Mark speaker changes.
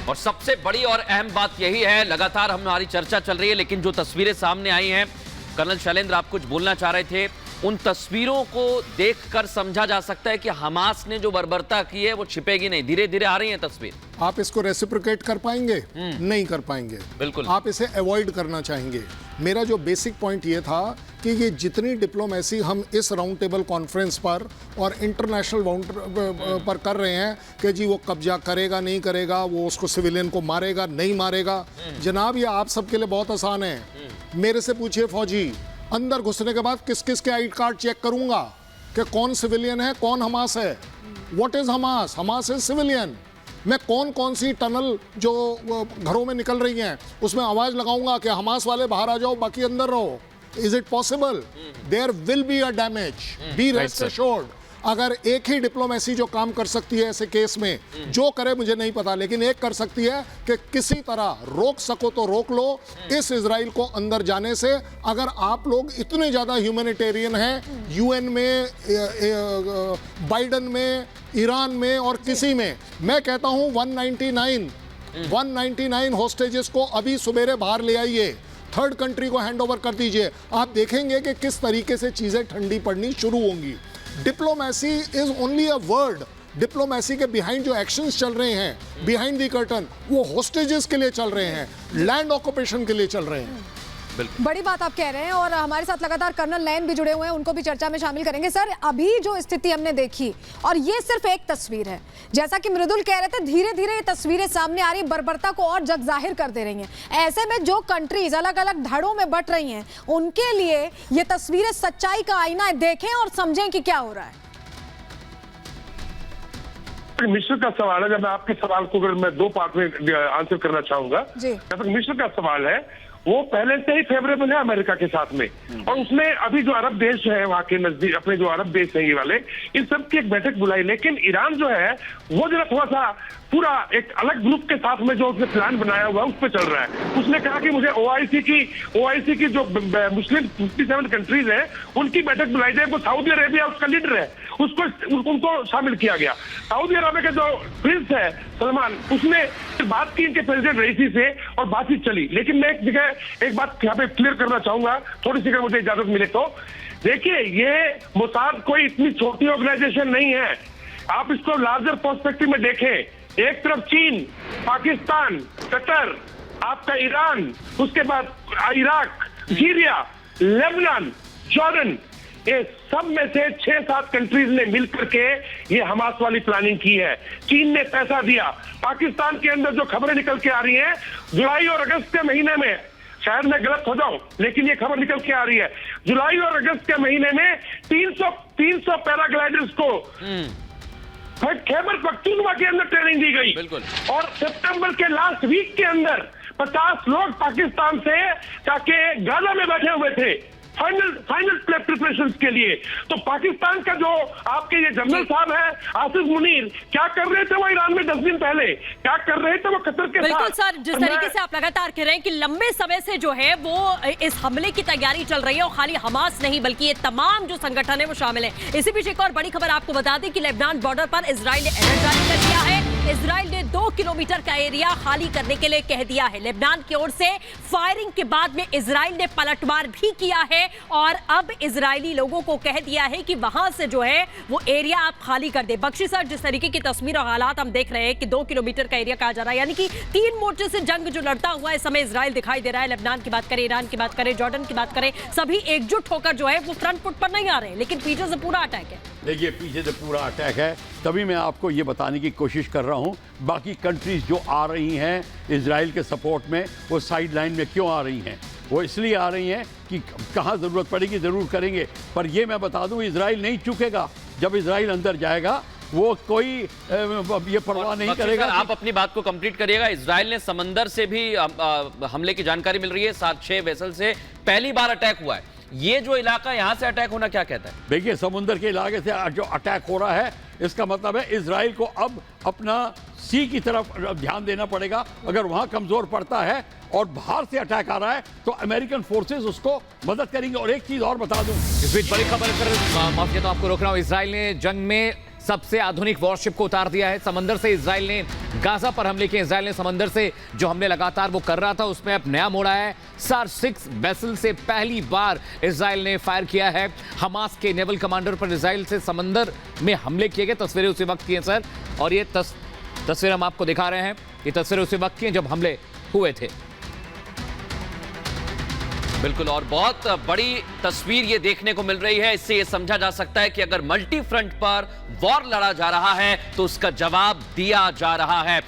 Speaker 1: और सबसे बड़ी और अहम बात यही है, लगातार हमारी चर्चा चल रही है, लेकिन जो तस्वीरें सामने आई हैं, कर्नल शैलेंद्र आप कुछ बोलना चाह रहे थे, उन तस्वीरों को देखकर समझा जा सकता है कि हमास ने जो बर्बरता की है वो छिपेगी नहीं, धीरे धीरे आ रही है तस्वीर।
Speaker 2: आप इसको रेसिप्रोकेट कर पाएंगे? नहीं कर पाएंगे,
Speaker 1: बिल्कुल
Speaker 2: आप इसे अवॉइड करना चाहेंगे। मेरा जो बेसिक पॉइंट ये था कि ये जितनी डिप्लोमेसी हम इस राउंड टेबल कॉन्फ्रेंस पर और इंटरनेशनल पर कर रहे हैं कि जी वो कब्जा करेगा नहीं करेगा, वो उसको सिविलियन को मारेगा नहीं मारेगा, जनाब ये आप सबके लिए बहुत आसान है। मेरे से पूछिए फौजी, अंदर घुसने के बाद किस किस के आई कार्ड चेक करूंगा कि कौन सिविलियन है कौन हमास है। What is Hamas? Hamas is civilian. मैं कौन कौन सी टनल जो घरों में निकल रही हैं उसमें आवाज लगाऊंगा कि हमास वाले बाहर आ जाओ बाकी अंदर रहो। Is it possible? There will be a damage, be rest assured. अगर एक ही डिप्लोमेसी जो काम कर सकती है ऐसे केस में, जो करे मुझे नहीं पता, लेकिन एक कर सकती है कि किसी तरह रोक सको तो रोक लो इस इजराइल को अंदर जाने से। अगर आप लोग इतने ज्यादा ह्यूमैनिटेरियन हैं, यूएन में, बाइडन में, ईरान में और किसी में, मैं कहता हूं 199 होस्टेजेस को अभी सुबेरे बाहर ले आइए, थर्ड कंट्री को हैंड ओवर कर दीजिए। आप देखेंगे कि किस तरीके से चीजें ठंडी पड़नी शुरू होंगी। Diplomacy is only a word. Diplomacy के बिहाइंड जो एक्शंस चल रहे हैं, बिहाइंड द कर्टन, वो होस्टेजेस के लिए चल रहे हैं, लैंड ऑक्यूपेशन के लिए चल रहे हैं।
Speaker 3: बड़ी बात आप कह रहे हैं और हमारे साथ लगातार कर्नल नयन भी जुड़े हुए हैं, उनको भी चर्चा में शामिल करेंगे। सर, अभी जो स्थिति हमने देखी, और ये सिर्फ एक तस्वीर है, जैसा कि मृदुल कह रहे थे, धीरे धीरे ये तस्वीरें सामने आ रही, बर्बरता को और जग जाहिर कर दे रही हैं। ऐसे में जो कंट्रीज अलग अलग धड़ों में बट रही हैं, उनके लिए ये तस्वीरें सच्चाई का आईना है। देखें और समझें कि क्या हो रहा है।
Speaker 4: मिश्र का सवाल है, जब मैं आपके सवाल को अगर मैं दो पार्ट में आंसर करना चाहूंगा। जब तक मिश्र का सवाल है, वो पहले से ही फेवरेबल है अमेरिका के साथ में, और उसने अभी जो अरब देश है वहां के नजदीक, अपने जो अरब देश है ये वाले, इन सब की एक बैठक बुलाई। लेकिन ईरान जो है वो जरा थोड़ा सा पूरा एक अलग ग्रुप के साथ में जो उसने प्लान बनाया हुआ है उस पर चल रहा है। उसने कहा कि मुझे ओआईसी की जो मुस्लिम 57 कंट्रीज है उनकी बैठक बुलाई जाए। वो सऊदी अरेबिया उसका लीडर है, उनको शामिल किया गया। सऊदी अरब के जो प्रिंस है सलमान, उसने बात की इनके प्रेसिडेंट रईसी से और बातचीत चली। लेकिन मैं एक जगह एक बात यहाँ पे क्लियर करना चाहूंगा, थोड़ी सी अगर मुझे इजाजत मिले तो। देखिए, ये मोसाद कोई इतनी छोटी ऑर्गेनाइजेशन नहीं है। आप इसको लार्जर पर्सपेक्टिव में देखें। एक तरफ चीन, पाकिस्तान, कतर, आपका ईरान, उसके बाद इराक, सीरिया, लेबनान, जॉर्डन, ये सब में से 6-7 कंट्रीज ने मिलकर के ये हमास वाली प्लानिंग की है। चीन ने पैसा दिया। पाकिस्तान के अंदर जो खबरें निकल के आ रही हैं, जुलाई और अगस्त के महीने में, शायद मैं गलत हो जाऊं लेकिन ये खबर निकल के आ रही है, जुलाई और अगस्त के महीने में 300 पैराग्लाइडर्स को खैबर पख्तूनख्वा के अंदर ट्रेनिंग दी गई। और सितंबर के लास्ट वीक के अंदर 50 लोग पाकिस्तान से जाके गाजा में बैठे हुए थे फाइनल प्रिपरेशंस के लिए। तो पाकिस्तान का जो आपके ये जनरल साहब है आसिफ मुनीर, क्या कर रहे थे वो ईरान में 10 दिन पहले, क्या कर रहे थे वो कतर के साथ।
Speaker 5: बिल्कुल सर, जिस तरीके से आप लगातार कह रहे हैं कि लंबे समय से जो है वो इस हमले की तैयारी चल रही है, और खाली हमास नहीं बल्कि ये तमाम जो संगठन है वो शामिल है। इसी बीच एक और बड़ी खबर आपको बता दें कि लेबनान बॉर्डर पर इजराइल ने अलर्ट जारी कर दिया है। इजराइल ने 2 किलोमीटर का एरिया खाली करने के लिए कह दिया है। लेबनान की ओर से फायरिंग के बाद में इजराइल ने पलटवार भी किया है, और अब इजरायली लोगों को कह दिया है कि वहां से जो है वो एरिया आप खाली कर दे। बख्शी सर, जिस तरीके की तस्वीर और हालात हम देख रहे हैं कि 2 किलोमीटर का एरिया कहा जा रहा है, यानी कि 3 मोर्चे से जंग जो लड़ता हुआ इस समय इजराइल दिखाई दे रहा है। लेबनान की बात करें, ईरान की बात करें, जॉर्डन की बात करें, सभी एकजुट होकर जो है वो फ्रंट फुट पर नहीं आ रहे हैं, लेकिन पीछे से पूरा अटैक है।
Speaker 6: देखिए, पीछे से पूरा अटैक है, तभी मैं आपको ये बताने की कोशिश कर रहा हूँ बाकी कंट्रीज जो आ रही हैं इजराइल के सपोर्ट में, वो साइड लाइन में क्यों आ रही हैं। वो इसलिए आ रही हैं कि कहाँ ज़रूरत पड़ेगी ज़रूर करेंगे, पर ये मैं बता दूँ इजराइल नहीं चुकेगा। जब इजराइल अंदर जाएगा वो कोई ये परवाह नहीं करेगा।
Speaker 1: आप अपनी बात को कंप्लीट करिएगा। इजराइल ने समंदर से भी हमले की जानकारी मिल रही है, 7-6 वेसल से पहली बार अटैक हुआ है। ये जो इलाका यहाँ से अटैक होना क्या कहता है?
Speaker 6: देखिए, समुद्र के इलाके से जो अटैक हो रहा है, इसका मतलब है इजराइल को अब अपना सी की तरफ ध्यान देना पड़ेगा। अगर वहां कमजोर पड़ता है और बाहर से अटैक आ रहा है तो अमेरिकन फोर्सेस उसको मदद करेंगे। और एक चीज और बता दूं,
Speaker 7: इस बीच बड़ी खबर कर माफिया तो आपको रोक रहा हूं। इजराइल ने जंग में सबसे आधुनिक वॉरशिप को उतार दिया है। समंदर से इजराइल ने गाजा पर हमले किए। इजराइल ने समंदर से जो हमले लगातार वो कर रहा था उसमें अब नया मोड़ आया है। SAR-6 वेसल से पहली बार इजराइल ने फायर किया है। हमास के नेवल कमांडर पर इजराइल से समंदर में हमले किए गए। तस्वीरें उसी वक्त की हैं सर, और ये तस्वीर हम आपको दिखा रहे हैं। ये तस्वीरें उसी वक्त की हैं जब हमले हुए थे।
Speaker 1: बिल्कुल, और बहुत बड़ी तस्वीर ये देखने को मिल रही है। इससे ये समझा जा सकता है कि अगर मल्टी फ्रंट पर वॉर लड़ा जा रहा है तो उसका जवाब दिया जा रहा है।